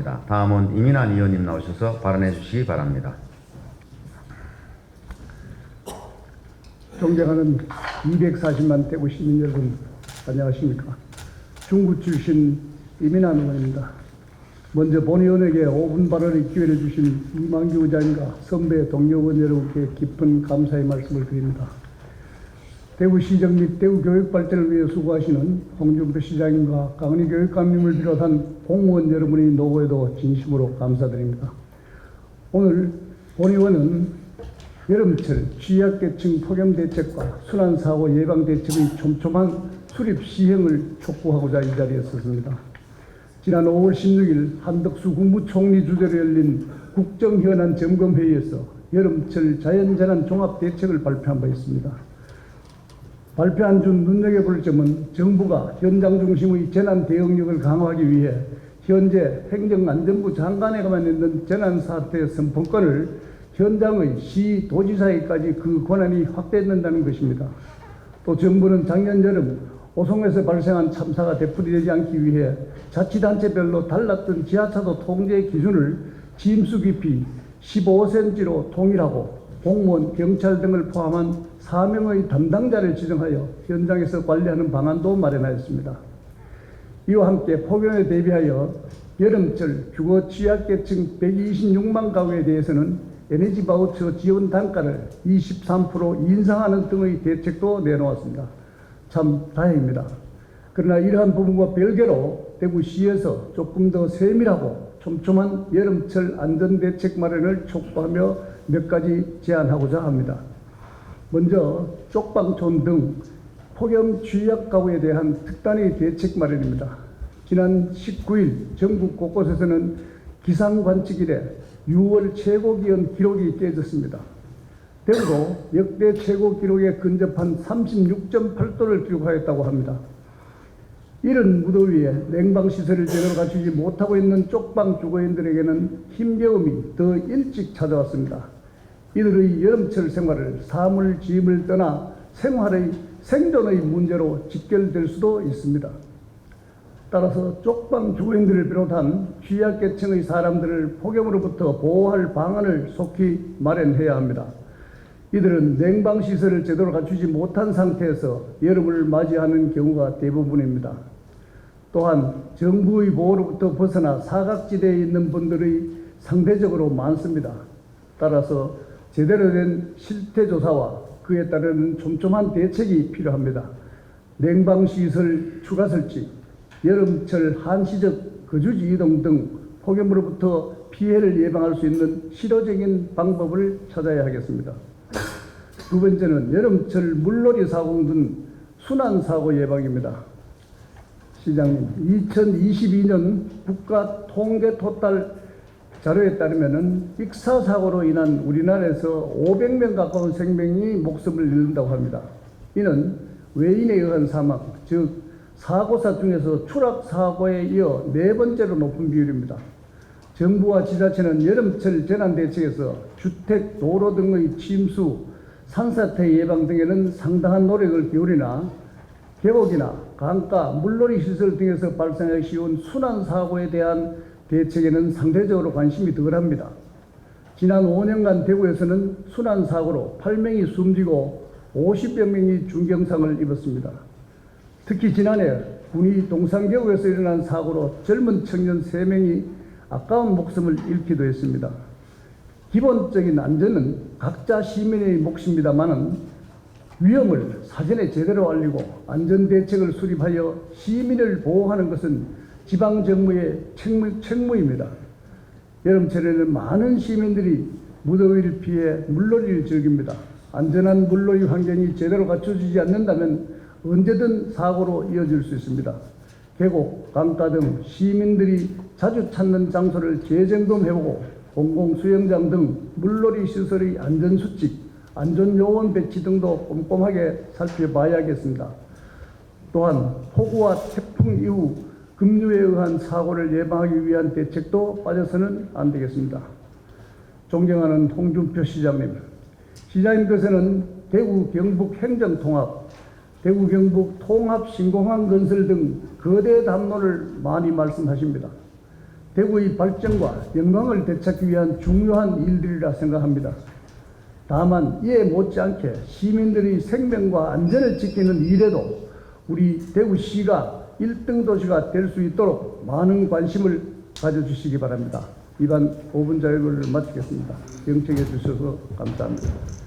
있습니다. 다음은 이민환 의원님 나오셔서 발언해 주시기 바랍니다. 존경하는 240만 대구 시민 여러분, 안녕하십니까. 중구 출신 이민환 의원입니다. 먼저 본 의원에게 5분 발언의 기회를 주신 이만규 의장님과 선배 동료 의원 여러분께 깊은 감사의 말씀을 드립니다. 대구시정 및 대구 교육 발전을 위해 수고하시는 홍준표 시장님과 강은희 교육감님을 비롯한 공무원 여러분의 노고에도 진심으로 감사드립니다. 오늘 본 의원은 여름철 취약계층 폭염대책과 순환사고 예방대책의 촘촘한 수립 시행을 촉구하고자 이 자리에 섰습니다. 지난 5월 16일 한덕수 국무총리 주재로 열린 국정현안 점검회의에서 여름철 자연재난 종합대책을 발표한 바 있습니다. 발표한 중 눈여겨볼 점은 정부가 현장 중심의 재난 대응력을 강화하기 위해 현재 행정안전부 장관에게만 있는 재난사태 선포권을 현장의 시, 도지사에까지 그 권한이 확대된다는 것입니다. 또 정부는 작년 여름 오송에서 발생한 참사가 되풀이되지 않기 위해 자치단체별로 달랐던 지하차도 통제 기준을 침수 깊이 15cm로 통일하고 공무원, 경찰 등을 포함한 4명의 담당자를 지정하여 현장에서 관리하는 방안도 마련하였습니다. 이와 함께 폭염에 대비하여 여름철 주거 취약계층 126만 가구에 대해서는 에너지 바우처 지원 단가를 23% 인상하는 등의 대책도 내놓았습니다. 참 다행입니다. 그러나 이러한 부분과 별개로 대구시에서 조금 더 세밀하고 촘촘한 여름철 안전대책 마련을 촉구하며 몇 가지 제안하고자 합니다. 먼저 쪽방촌 등 폭염 취약 가구에 대한 특단의 대책 마련입니다. 지난 19일 전국 곳곳에서는 기상관측 이래 6월 최고기온 기록이 깨졌습니다. 대구도 역대 최고 기록에 근접한 36.8도를 기록하였다고 합니다. 이런 무더위에 냉방시설을 제대로 갖추지 못하고 있는 쪽방 주거인들에게는 힘겨움이 더 일찍 찾아왔습니다. 이들의 여름철 생활을 사물, 짐을 떠나 생활의 생존의 문제로 직결될 수도 있습니다. 따라서 쪽방 주거인들을 비롯한 취약계층의 사람들을 폭염으로부터 보호할 방안을 속히 마련해야 합니다. 이들은 냉방시설을 제대로 갖추지 못한 상태에서 여름을 맞이하는 경우가 대부분입니다. 또한 정부의 보호로부터 벗어나 사각지대에 있는 분들이 상대적으로 많습니다. 따라서 제대로 된 실태조사와 그에 따르는 촘촘한 대책이 필요합니다. 냉방시설 추가 설치, 여름철 한시적 거주지 이동 등 폭염으로부터 피해를 예방할 수 있는 실효적인 방법을 찾아야 하겠습니다. 두 번째는 여름철 물놀이 사고 등 순환사고 예방입니다. 시장님, 2022년 국가통계토탈 자료에 따르면 익사사고로 인한 우리나라에서 500명 가까운 생명이 목숨을 잃는다고 합니다. 이는 외인에 의한 사망, 즉 사고사 중에서 추락사고에 이어 네 번째로 높은 비율입니다. 정부와 지자체는 여름철 재난대책에서 주택, 도로 등의 침수, 산사태 예방 등에는 상당한 노력을 기울이나 계곡이나 강가, 물놀이 시설 등에서 발생하기 쉬운 순환사고에 대한 대책에는 상대적으로 관심이 덜합니다. 지난 5년간 대구에서는 순환사고로 8명이 숨지고 50여 명이 중경상을 입었습니다. 특히 지난해 군위 동산계곡에서 일어난 사고로 젊은 청년 3명이 아까운 목숨을 잃기도 했습니다. 기본적인 안전은 각자 시민의 몫입니다마는 위험을 사전에 제대로 알리고 안전대책을 수립하여 시민을 보호하는 것은 지방정부의 책무입니다. 여름철에는 많은 시민들이 무더위를 피해 물놀이를 즐깁니다. 안전한 물놀이 환경이 제대로 갖춰지지 않는다면 언제든 사고로 이어질 수 있습니다. 계곡, 강가 등 시민들이 자주 찾는 장소를 재점검해보고 공공수영장 등 물놀이 시설의 안전수칙, 안전요원 배치 등도 꼼꼼하게 살펴봐야겠습니다. 또한 폭우와 태풍 이후 급류에 의한 사고를 예방하기 위한 대책도 빠져서는 안 되겠습니다. 존경하는 홍준표 시장님, 시장님께서는 대구 경북 행정통합, 대구 경북 통합 신공항 건설 등 거대 담론을 많이 말씀하십니다. 대구의 발전과 영광을 되찾기 위한 중요한 일들이라 생각합니다. 다만 이에 못지않게 시민들의 생명과 안전을 지키는 일에도 우리 대구시가 1등 도시가 될 수 있도록 많은 관심을 가져주시기 바랍니다. 이번 5분 자유를 마치겠습니다. 경청해 주셔서 감사합니다.